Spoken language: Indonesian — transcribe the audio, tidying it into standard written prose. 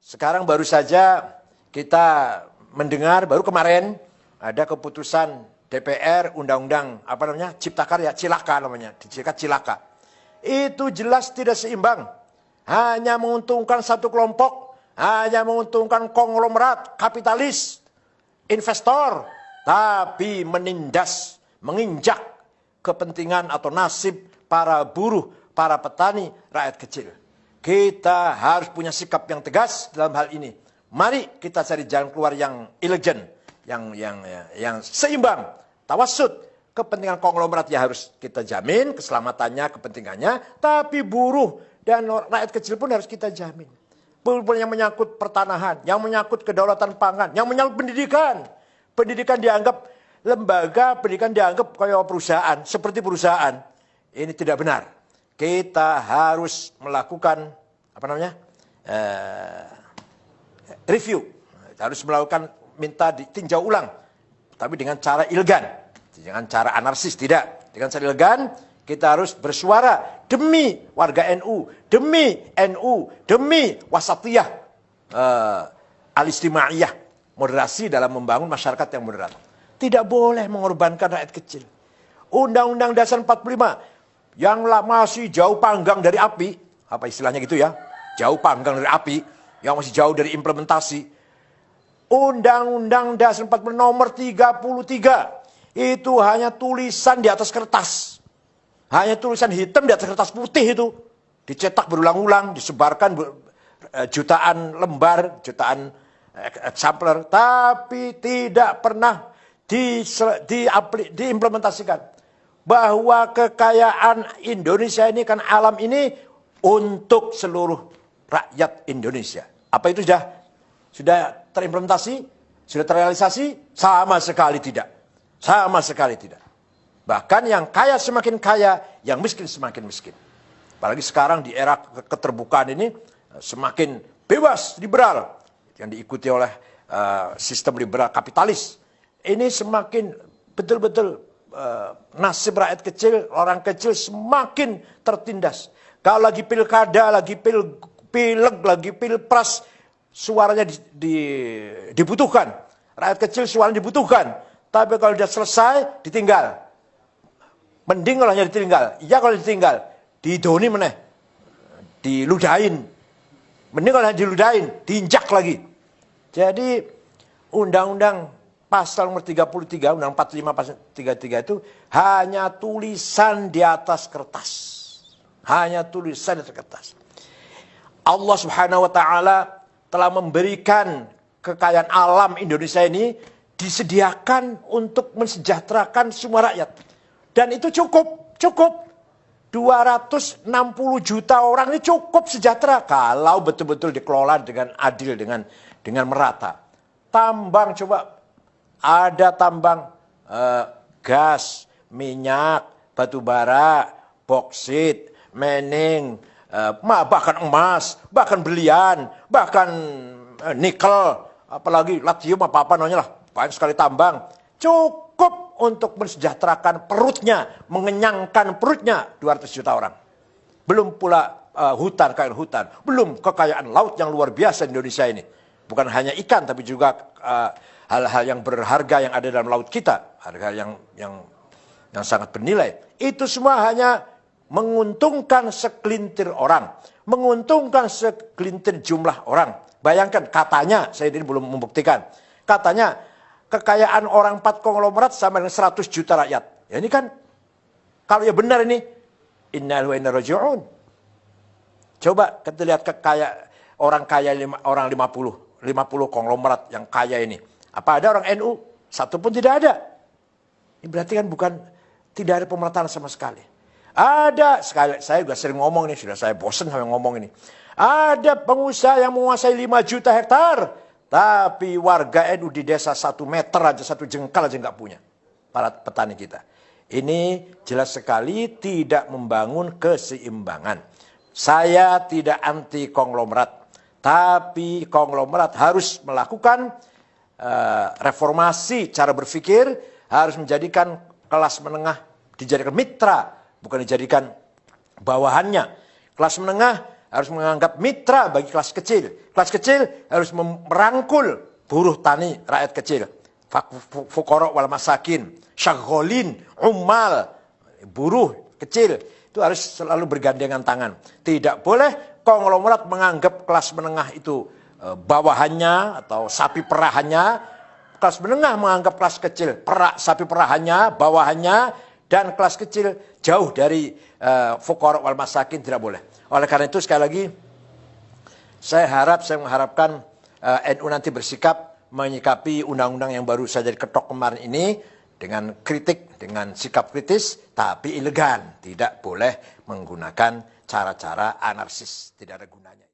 Sekarang baru saja kita mendengar, baru kemarin ada keputusan DPR Undang-Undang Cipta Karya, Cilaka namanya, disingkat Cilaka. Itu jelas tidak seimbang. Hanya menguntungkan satu kelompok, hanya menguntungkan konglomerat, kapitalis, investor, tapi menindas, menginjak kepentingan atau nasib para buruh, para petani, rakyat kecil. Kita harus punya sikap yang tegas dalam hal ini. Mari kita cari jalan keluar yang elegan, yang seimbang, tawassut. Kepentingan konglomerat ya harus kita jamin, keselamatannya, kepentingannya, tapi buruh dan rakyat kecil pun harus kita jamin. Yang menyangkut pertanahan, yang menyangkut kedaulatan pangan, yang menyangkut pendidikan. Pendidikan dianggap lembaga, pendidikan dianggap kayak perusahaan, seperti perusahaan. Ini tidak benar. Kita harus melakukan review, harus melakukan minta ditinjau ulang, tapi dengan cara elegan, dengan cara anarkis tidak, dengan cara elegan. Kita harus bersuara demi warga NU, demi NU, demi wasatiyah, al-istimaiyah, moderasi dalam membangun masyarakat yang moderat. Tidak boleh mengorbankan rakyat kecil. Undang-Undang Dasar 45 yang masih jauh panggang dari api, apa istilahnya gitu ya, jauh panggang dari api, yang masih jauh dari implementasi. Undang-Undang Dasar 45 nomor 33 itu hanya tulisan di atas kertas. Hanya tulisan hitam di atas kertas putih itu. Dicetak berulang-ulang, disebarkan jutaan lembar, jutaan sampler, tapi tidak pernah diimplementasikan. Bahwa kekayaan Indonesia ini kan alam ini untuk seluruh rakyat Indonesia. Apa itu sudah terimplementasi? Sudah terrealisasi? Sama sekali tidak. Sama sekali tidak. Bahkan yang kaya semakin kaya, yang miskin semakin miskin. Apalagi sekarang di era keterbukaan ini semakin bebas, liberal. Yang diikuti oleh sistem liberal kapitalis. Ini semakin betul-betul nasib rakyat kecil, orang kecil semakin tertindas. Kalau lagi pilkada, lagi pileg, lagi pilpres, suaranya dibutuhkan. Rakyat kecil suaranya dibutuhkan. Tapi kalau sudah selesai, ditinggal. Mending kalau hanya ditinggal. Iya kalau ditinggal, didoni meneh. Diludahin. Mending kalau hanya diludahin, diinjak lagi. Jadi undang-undang pasal nomor 33, undang 45 pasal 33 itu hanya tulisan di atas kertas. Hanya tulisan di atas kertas. Allah Subhanahu wa taala telah memberikan kekayaan alam Indonesia ini disediakan untuk mensejahterakan semua rakyat. Dan itu cukup. 260 juta orang ini cukup sejahtera kalau betul-betul dikelola dengan adil, dengan merata. Tambang coba, ada tambang gas, minyak, batu bara, boksit, mening, bahkan emas, bahkan berlian, bahkan nikel, apalagi lithium apa namanya lah, banyak sekali tambang. Cukup untuk mensejahterakan perutnya, mengenyangkan perutnya 200 juta orang. Belum pula kekayaan hutan, belum kekayaan laut yang luar biasa di Indonesia ini. Bukan hanya ikan, tapi juga hal-hal yang berharga yang ada dalam laut kita, harga yang sangat bernilai. Itu semua hanya menguntungkan segelintir orang, menguntungkan segelintir jumlah orang. Bayangkan, katanya, saya ini belum membuktikan, katanya kekayaan orang 4 konglomerat sama dengan 100 juta rakyat. Ya ini kan, kalau ya benar ini, innal wa inna raji'un. Coba kita lihat orang kaya orang 50 konglomerat yang kaya ini. Apa ada orang NU? Satu pun tidak ada. Ini berarti kan tidak ada pemerataan sama sekali. Ada, saya juga sering ngomong ini, sudah saya bosan sama ngomong ini. Ada pengusaha yang menguasai 5 juta hektar. Tapi warga NU di desa 1 meter aja, 1 jengkal aja nggak punya. Para petani kita. Ini jelas sekali tidak membangun keseimbangan. Saya tidak anti konglomerat. Tapi konglomerat harus melakukan reformasi cara berpikir. Harus menjadikan kelas menengah dijadikan mitra. Bukan dijadikan bawahannya. Kelas menengah harus menganggap mitra bagi kelas kecil. Kelas kecil harus merangkul buruh tani, rakyat kecil. Fuqara wal masakin, syagholin, ummal, buruh kecil. Itu harus selalu bergandengan tangan. Tidak boleh konglomerat menganggap kelas menengah itu bawahannya atau sapi perahannya. Kelas menengah menganggap kelas kecil sapi perahannya, bawahannya, dan kelas kecil jauh dari fuqara wal masakin, tidak boleh. Oleh karena itu sekali lagi saya mengharapkan NU nanti bersikap menyikapi undang-undang yang baru saja diketok kemarin ini dengan kritik, dengan sikap kritis, tapi elegan. Tidak boleh menggunakan cara-cara anarkis, tidak ada gunanya.